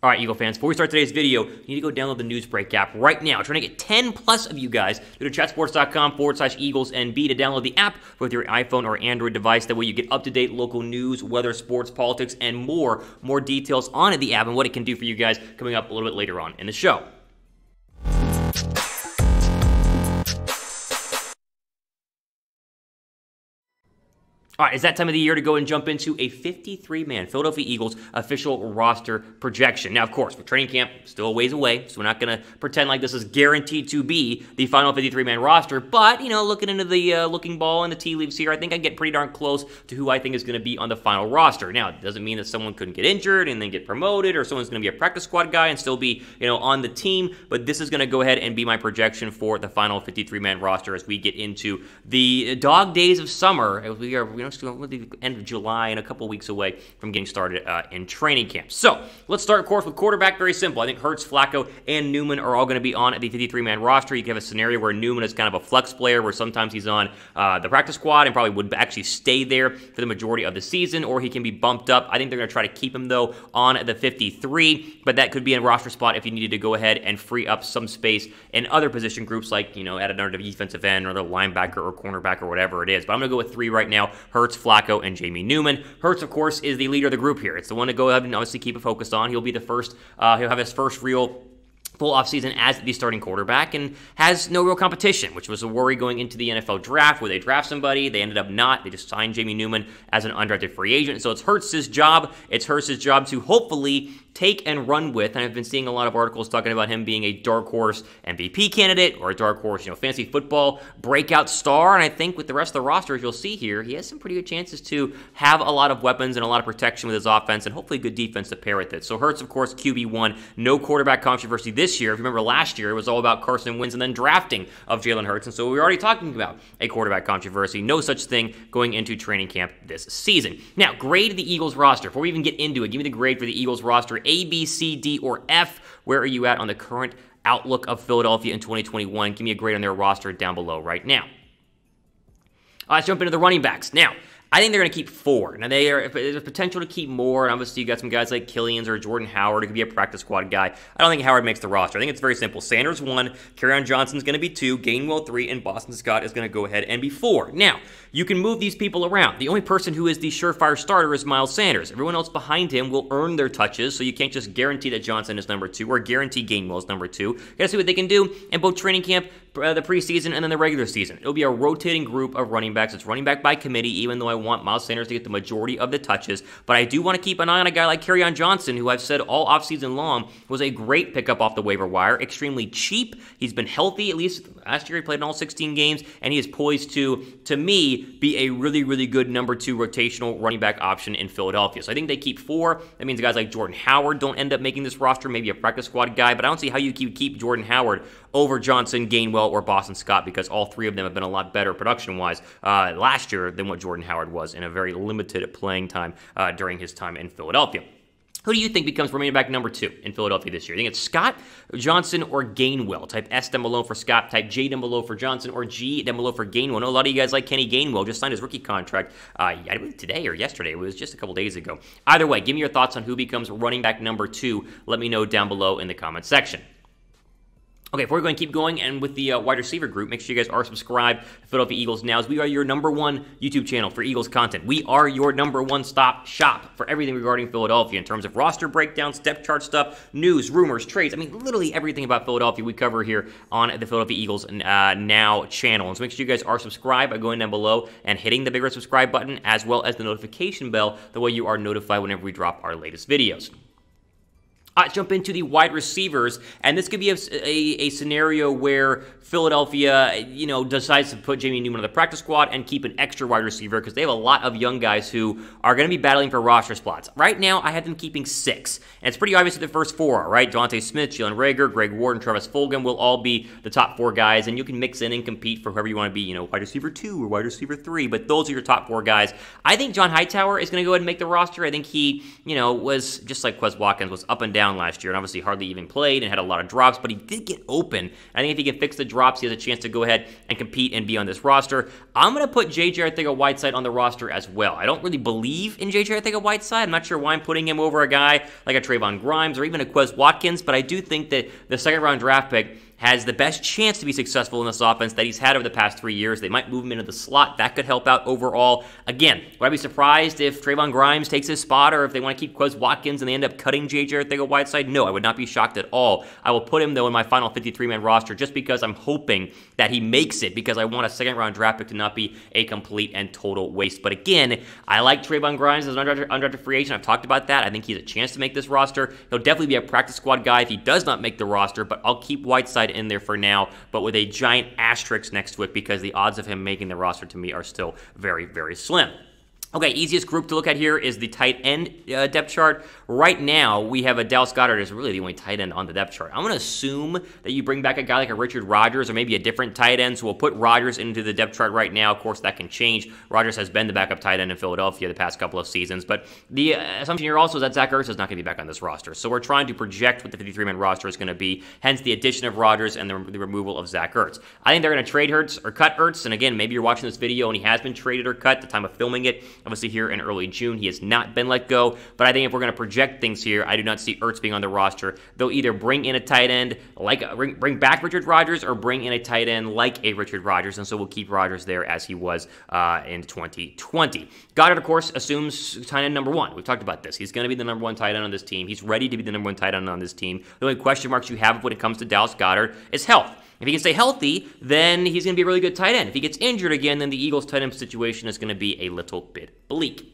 All right, Eagle fans, before we start today's video, you need to go download the Newsbreak app right now. Trying to get 10 plus of you guys. Go to chatsports.com/EaglesNB to download the app with your iPhone or Android device. That way you get up-to-date local news, weather, sports, politics, and more. More details on the app and what it can do for you guys coming up a little bit later on in the show. All right, it's that time of the year to go and jump into a 53-man Philadelphia Eagles official roster projection. Now, of course, with training camp still a ways away, so we're not going to pretend like this is guaranteed to be the final 53-man roster. But, you know, looking into the looking ball and the tea leaves here, I think I get pretty darn close to who I think is going to be on the final roster. Now, it doesn't mean that someone couldn't get injured and then get promoted, or someone's going to be a practice squad guy and still be, you know, on the team. But this is going to go ahead and be my projection for the final 53-man roster as we get into the dog days of summer. As we are, the end of July and a couple weeks away from getting started in training camp. So let's start, of course, with quarterback. Very simple. I think Hurts, Flacco, and Newman are all going to be on the 53-man roster. You can have a scenario where Newman is kind of a flex player, where sometimes he's on the practice squad and probably would actually stay there for the majority of the season, or he can be bumped up. I think they're going to try to keep him, though, on the 53, but that could be a roster spot if you needed to go ahead and free up some space in other position groups, like, you know, add another defensive end or the linebacker or cornerback or whatever it is. But I'm going to go with 3 right now: Hurts, Flacco, and Jamie Newman. Hurts, of course, is the leader of the group here. It's the one to go ahead and obviously keep it focused on. He'll be the first, he'll have his first real full offseason as the starting quarterback and has no real competition, which was a worry going into the NFL draft, where they draft somebody. They ended up not. They just signed Jamie Newman as an undrafted free agent. So it's Hurts' job. It's Hurts' job to hopefully take and run with, and I've been seeing a lot of articles talking about him being a dark horse MVP candidate or a dark horse, fantasy football breakout star. And I think with the rest of the roster, as you'll see here, he has some pretty good chances to have a lot of weapons and a lot of protection with his offense, and hopefully good defense to pair with it. So Hurts, of course, QB1. No quarterback controversy this year. If you remember last year, it was all about Carson Wentz and then drafting of Jalen Hurts, and so we were already talking about a quarterback controversy. No such thing going into training camp this season. Now, grade the Eagles roster. Before we even get into it, give me the grade for the Eagles roster: A, B, C, D, or F. Where are you at on the current outlook of Philadelphia in 2021? Give me a grade on their roster down below right now. Let's jump into the running backs. Now, I think they're going to keep 4. Now, there's a potential to keep more, and obviously you got some guys like Killians or Jordan Howard who could be a practice squad guy. I don't think Howard makes the roster. I think it's very simple. Sanders 1, Kerryon Johnson's going to be 2, Gainwell 3, and Boston Scott is going to go ahead and be 4. Now, you can move these people around. The only person who is the surefire starter is Miles Sanders. Everyone else behind him will earn their touches, so you can't just guarantee that Johnson is number 2 or guarantee Gainwell is number 2. You got to see what they can do in both training camp, the preseason, and then the regular season. It'll be a rotating group of running backs. It's running back by committee, even though I want Miles Sanders to get the majority of the touches. But I do want to keep an eye on a guy like Kerryon Johnson, who I've said all offseason long was a great pickup off the waiver wire. Extremely cheap. He's been healthy, at least last year he played in all 16 games, and he is poised to me, be a really, really good number 2 rotational running back option in Philadelphia. So I think they keep 4. That means guys like Jordan Howard don't end up making this roster, maybe a practice squad guy, but I don't see how you keep Jordan Howard over Johnson, Gainwell, or Boston Scott, because all 3 of them have been a lot better production-wise last year than what Jordan Howard was in a very limited playing time during his time in Philadelphia. Who do you think becomes running back number 2 in Philadelphia this year? I think it's Scott, Johnson, or Gainwell. Type S down below for Scott, type J down below for Johnson, or G down below for Gainwell. I know a lot of you guys like Kenny Gainwell, just signed his rookie contract today or yesterday. It was just a couple days ago. Either way, give me your thoughts on who becomes running back number 2. Let me know down below in the comment section. Okay, before we're going to keep going, and with the wide receiver group, make sure you guys are subscribed to Philadelphia Eagles Now, as we are your #1 YouTube channel for Eagles content. We are your #1 stop shop for everything regarding Philadelphia in terms of roster breakdowns, depth chart stuff, news, rumors, trades. I mean, literally everything about Philadelphia we cover here on the Philadelphia Eagles Now channel. And so make sure you guys are subscribed by going down below and hitting the big red subscribe button, as well as the notification bell. That way you are notified whenever we drop our latest videos. Let's jump into the wide receivers, and this could be a scenario where Philadelphia, decides to put Jamie Newman on the practice squad and keep an extra wide receiver, because they have a lot of young guys who are going to be battling for roster spots. Right now, I have them keeping 6, and it's pretty obvious that the first 4 are, right? DeVonta Smith, Jalen, Reagor, Greg Ward, and Travis Fulgham will all be the top 4 guys, and you can mix in and compete for whoever you want to be, wide receiver 2 or wide receiver 3, but those are your top 4 guys. I think John Hightower is going to go ahead and make the roster. I think he, was just like Quez Watkins, was up and down down last year and obviously hardly even played and had a lot of drops, but he did get open. I think if he can fix the drops, he has a chance to go ahead and compete and be on this roster. I'm going to put J.J. Arcega-Whiteside on the roster as well. I don't really believe in J.J. Arcega-Whiteside. I'm not sure why I'm putting him over a guy like a Trayvon Grimes or even a Quez Watkins, but I do think that the second-round draft pick has the best chance to be successful in this offense that he's had over the past 3 years. They might move him into the slot. That could help out overall. Again, would I be surprised if Trayvon Grimes takes his spot or if they want to keep Quez Watkins and they end up cutting J.J. Arcega-Whiteside? No, I would not be shocked at all. I will put him, though, in my final 53-man roster just because I'm hoping that he makes it because I want a second-round draft pick to not be a complete and total waste. But again, I like Trayvon Grimes as an undrafted free agent. I've talked about that. I think he has a chance to make this roster. He'll definitely be a practice squad guy if he does not make the roster, but I'll keep Whiteside in there for now, but with a giant asterisk next to it because the odds of him making the roster to me are still very, very slim. Okay, easiest group to look at here is the tight end depth chart. Right now, we have a Dallas Goedert is really the only tight end on the depth chart. I'm going to assume that you bring back a guy like a Richard Rodgers or maybe a different tight end, so we'll put Rodgers into the depth chart right now. Of course, that can change. Rodgers has been the backup tight end in Philadelphia the past couple of seasons, but the assumption here also is that Zach Ertz is not going to be back on this roster. So we're trying to project what the 53-man roster is going to be, hence the addition of Rodgers and the removal of Zach Ertz. I think they're going to trade Ertz or cut Ertz, and again, maybe you're watching this video and he has been traded or cut at the time of filming it. Obviously, here in early June, he has not been let go. But I think if we're going to project things here, I do not see Ertz being on the roster. They'll either bring in a tight end, like bring back Richard Rodgers, or bring in a tight end like a Richard Rodgers. And so we'll keep Rodgers there as he was in 2020. Goedert, of course, assumes tight end number one. We've talked about this. He's going to be the number one tight end on this team. He's ready to be the number one tight end on this team. The only question marks you have when it comes to Dallas Goedert is health. If he can stay healthy, then he's going to be a really good tight end. If he gets injured again, then the Eagles' tight end situation is going to be a little bit bleak.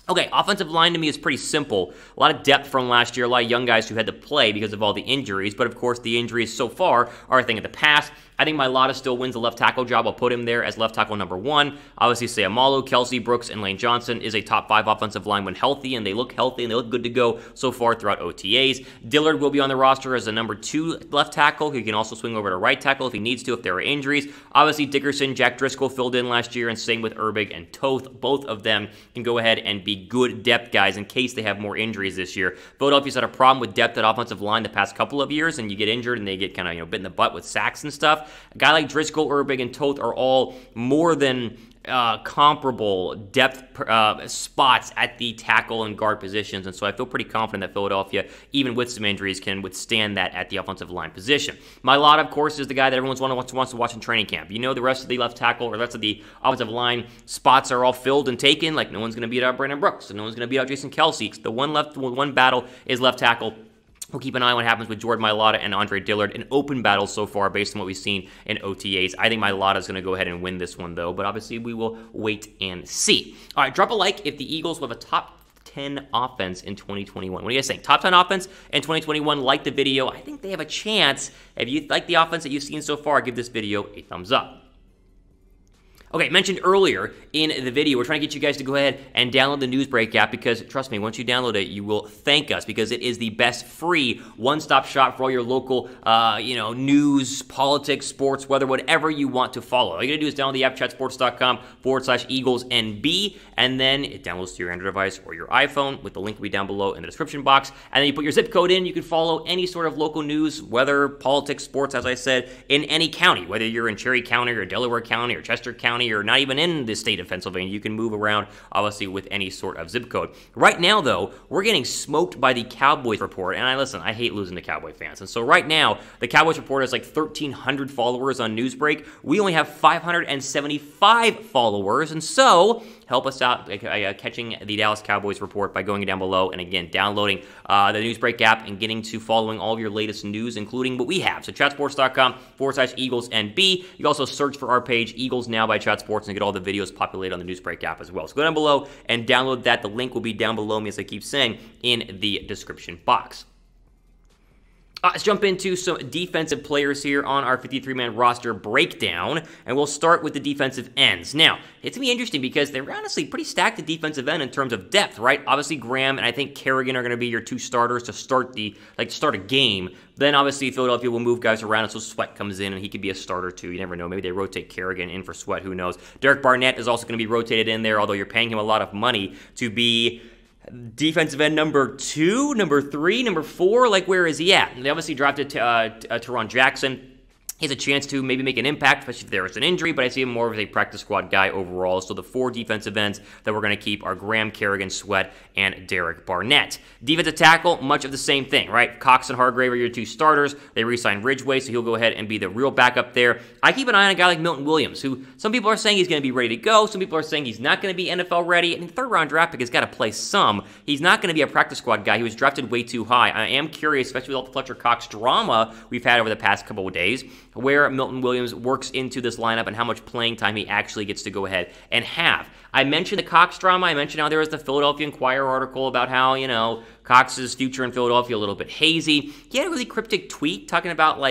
Okay, offensive line to me is pretty simple. A lot of depth from last year, a lot of young guys who had to play because of all the injuries, but of course the injuries so far are a thing of the past. I think Mailata still wins the left tackle job. I'll put him there as left tackle number one. Obviously, Seumalo, Kelce, Brooks, and Lane Johnson is a top 5 offensive line when healthy, and they look healthy and they look good to go so far throughout OTAs. Dillard will be on the roster as a number 2 left tackle. He can also swing over to right tackle if he needs to if there are injuries. Obviously, Dickerson, Jack Driscoll filled in last year, and same with Herbig and Toth. Both of them can go ahead and be good depth guys in case they have more injuries this year. Philadelphia's had a problem with depth at offensive line the past couple of years, and you get injured and they get kind of bit in the butt with sacks and stuff. A guy like Driscoll, Herbig, and Toth are all more than comparable depth spots at the tackle and guard positions, and so I feel pretty confident that Philadelphia, even with some injuries, can withstand that at the offensive line position. Mailata, of course, is the guy that everyone wants to watch in training camp. You know the rest of the left tackle or the rest of the offensive line spots are all filled and taken. Like no one's going to beat out Brandon Brooks, and no one's going to beat out Jason Kelce. The one battle is left tackle. We'll keep an eye on what happens with Jordan Mailata and Andre Dillard in open battles so far based on what we've seen in OTAs. I think Mailata is going to go ahead and win this one, though, but obviously we will wait and see. All right, drop a like if the Eagles will have a top 10 offense in 2021. What do you guys think? Top 10 offense in 2021. Like the video. I think they have a chance. If you like the offense that you've seen so far, give this video a thumbs up. Okay, mentioned earlier in the video, we're trying to get you guys to go ahead and download the Newsbreak app because, trust me, once you download it, you will thank us because it is the best free one-stop shop for all your local, news, politics, sports, weather, whatever you want to follow. All you got to do is download the app, chatsports.com/EaglesNB, and then it downloads to your Android device or your iPhone with the link will be down below in the description box. And then you put your zip code in. You can follow any sort of local news, weather, politics, sports, as I said, in any county, whether you're in Cherry County or Delaware County or Chester County or not even in the state of Pennsylvania. You can move around, obviously, with any sort of zip code. Right now, though, we're getting smoked by the Cowboys report, and I hate losing to Cowboy fans. And so right now, the Cowboys report has like 1,300 followers on Newsbreak. We only have 575 followers, and so help us out catching the Dallas Cowboys report by going down below and, again, downloading the Newsbreak app and getting to following all of your latest news, including what we have. So chatsports.com/EaglesNB. You can also search for our page, Eagles Now by Chat Sports, and get all the videos populated on the Newsbreak app as well. So go down below and download that. The link will be down below me, as I keep saying, in the description box. Let's jump into some defensive players here on our 53-man roster breakdown, and we'll start with the defensive ends. Now, it's going to be interesting because they're honestly pretty stacked at defensive end in terms of depth, right? Obviously, Graham and I think Kerryon are going to be your 2 starters to start a game. Then, obviously, Philadelphia will move guys around, and so Sweat comes in, and he could be a starter, too. You never know. Maybe they rotate Kerryon in for Sweat. Who knows? Derek Barnett is also going to be rotated in there, although you're paying him a lot of money to be defensive end number 2, number 3, number 4? Like, where is he at? And they obviously drafted Teron Jackson. He has a chance to maybe make an impact, especially if there is an injury, but I see him more of a practice squad guy overall. So the 4 defensive ends that we're going to keep are Graham, Kerryon, Sweat, and Derek Barnett. Defensive tackle, much of the same thing, right? Cox and Hargrave are your 2 starters. They re-signed Ridgeway, so he'll go ahead and be the real backup there. I keep an eye on a guy like Milton Williams, who some people are saying he's going to be ready to go. Some people are saying he's not going to be NFL ready. And the 3rd-round draft pick has got to play some. He's not going to be a practice squad guy. He was drafted way too high. I am curious, especially with all the Fletcher Cox drama we've had over the past couple of days, where Milton Williams works into this lineup and how much playing time he actually gets to go ahead and have. I mentioned the Cox drama. I mentioned how there was the Philadelphia Inquirer article about how, Cox's future in Philadelphia a little bit hazy. He had a really cryptic tweet talking about,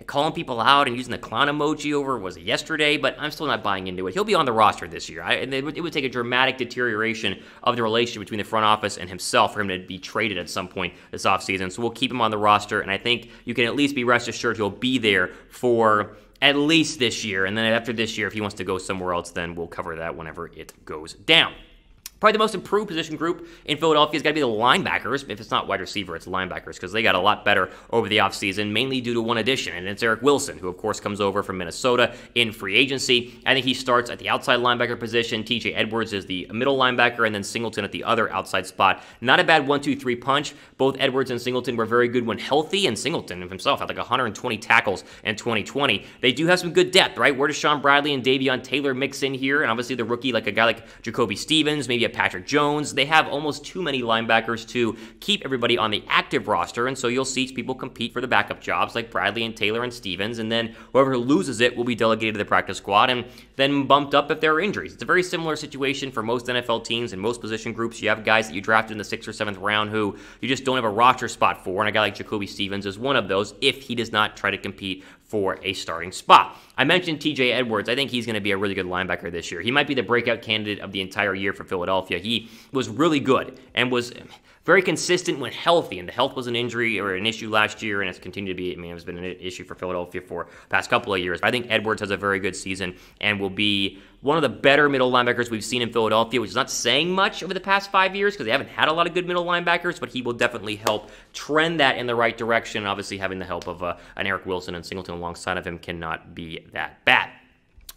calling people out and using the clown emoji over, was it yesterday? But I'm still not buying into it. He'll be on the roster this year. And it would take a dramatic deterioration of the relationship between the front office and himself for him to be traded at some point this offseason. So we'll keep him on the roster, and I think you can at least be rest assured he'll be there for at least this year. And then after this year, if he wants to go somewhere else, then we'll cover that whenever it goes down. Probably the most improved position group in Philadelphia has got to be the linebackers. If it's not wide receiver, it's linebackers, because they got a lot better over the offseason, mainly due to one addition, and it's Eric Wilson, who, of course, comes over from Minnesota in free agency. I think he starts at the outside linebacker position. TJ Edwards is the middle linebacker, and then Singleton at the other outside spot. Not a bad 1-2-3 punch. Both Edwards and Singleton were very good when healthy, and Singleton himself had 120 tackles in 2020. They do have some good depth, right? Where does Sean Bradley and Davion Taylor mix in here? And obviously the rookie, like a guy like Jacoby Stevens, maybe a Patrick Jones. They have almost too many linebackers to keep everybody on the active roster, and so you'll see people compete for the backup jobs like Bradley and Taylor and Stevens, and then whoever loses it will be delegated to the practice squad and then bumped up if there are injuries. It's a very similar situation for most NFL teams and most position groups. You have guys that you drafted in the 6th or 7th round who you just don't have a roster spot for, and a guy like Jacoby Stevens is one of those if he does not try to compete for a starting spot. I mentioned TJ Edwards. I think he's going to be a really good linebacker this year. He might be the breakout candidate of the entire year for Philadelphia. He was really good and was very consistent when healthy, and the health was an injury or an issue last year, and it's continued to be, it's been an issue for Philadelphia for the past couple of years. I think Edwards has a very good season and will be one of the better middle linebackers we've seen in Philadelphia, which is not saying much over the past 5 years because they haven't had a lot of good middle linebackers, but he will definitely help trend that in the right direction. Obviously, having the help of an Eric Wilson and Singleton alongside of him cannot be that bad.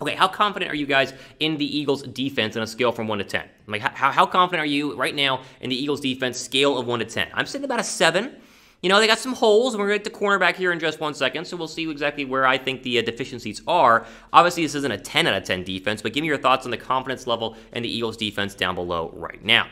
Okay, how confident are you guys in the Eagles' defense on a scale from 1 to 10? Like, how confident are you right now in the Eagles' defense scale of 1 to 10? I'm sitting about a 7. They got some holes, and we're going to get the cornerback here in just 1 second, so we'll see exactly where I think the deficiencies are. Obviously, this isn't a 10 out of 10 defense, but give me your thoughts on the confidence level in the Eagles' defense down below right now.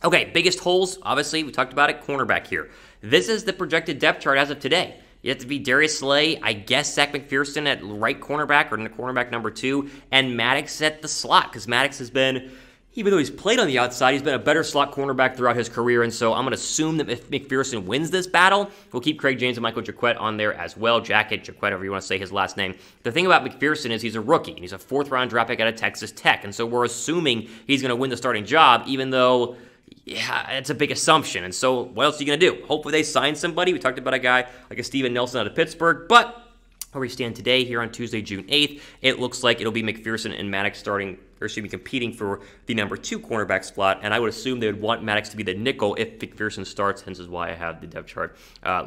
Okay, biggest holes, obviously, we talked about it, cornerback here. This is the projected depth chart as of today. You have to be Darius Slay, I guess Zach McPherson at right cornerback or cornerback number 2, and Maddox at the slot, because Maddox has been, even though he's played on the outside, he's been a better slot cornerback throughout his career, and so I'm going to assume that if McPherson wins this battle, we'll keep Craig James and Michael Jacquet on there as well. Jacket, Jacquet, however you want to say his last name. The thing about McPherson is he's a rookie, and he's a 4th-round draft pick out of Texas Tech, and so we're assuming he's going to win the starting job, even though, yeah, it's a big assumption. And so what else are you going to do? Hopefully they sign somebody. We talked about a guy like a Steven Nelson out of Pittsburgh, but where we stand today here on Tuesday, June 8th, it looks like it'll be McPherson and Maddox competing for the number 2 cornerback slot, and I would assume they would want Maddox to be the nickel if McPherson starts, hence is why I have the depth chart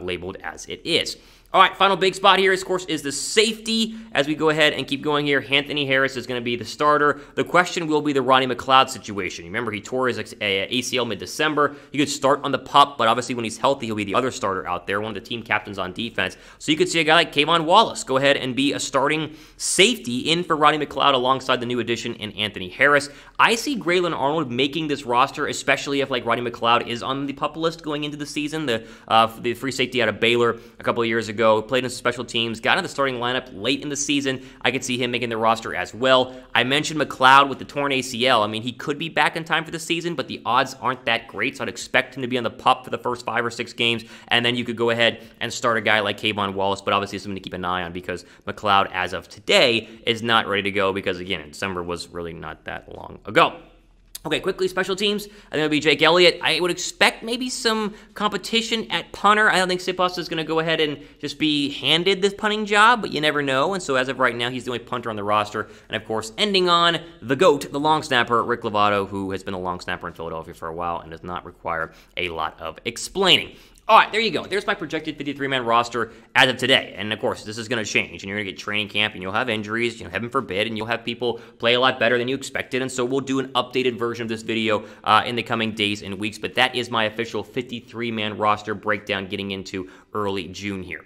labeled as it is. All right, final big spot here, of course, is the safety. As we go ahead and keep going here, Anthony Harris is going to be the starter. The question will be the Ronnie McLeod situation. Remember, he tore his ACL mid-December. He could start on the pup, but obviously when he's healthy, he'll be the other starter out there, one of the team captains on defense. So you could see a guy like Kayvon Wallace go ahead and be a starting safety in for Ronnie McLeod alongside the new addition in Anthony Harris. I see Graylin Arnold making this roster, especially if Ronnie McLeod is on the pup list going into the season. The free safety out of Baylor a couple of years ago. Played in special teams, got into the starting lineup late in the season. I could see him making the roster as well. I mentioned McLeod with the torn ACL. He could be back in time for the season, but the odds aren't that great, so I'd expect him to be on the pup for the first 5 or 6 games, and then you could go ahead and start a guy like Kayvon Wallace, but obviously something to keep an eye on because McLeod, as of today, is not ready to go because, again, December was really not that long ago. Okay, quickly, special teams. I think it'll be Jake Elliott. I would expect maybe some competition at punter. I don't think Siposs is going to go ahead and just be handed this punting job, but you never know. And so as of right now, he's the only punter on the roster. And of course, ending on the GOAT, the long snapper, Rick Lovato, who has been a long snapper in Philadelphia for a while and does not require a lot of explaining. All right, there you go. There's my projected 53-man roster as of today. And, of course, this is going to change. And you're going to get training camp, and you'll have injuries, heaven forbid, and you'll have people play a lot better than you expected. And so we'll do an updated version of this video in the coming days and weeks. But that is my official 53-man roster breakdown getting into early June here.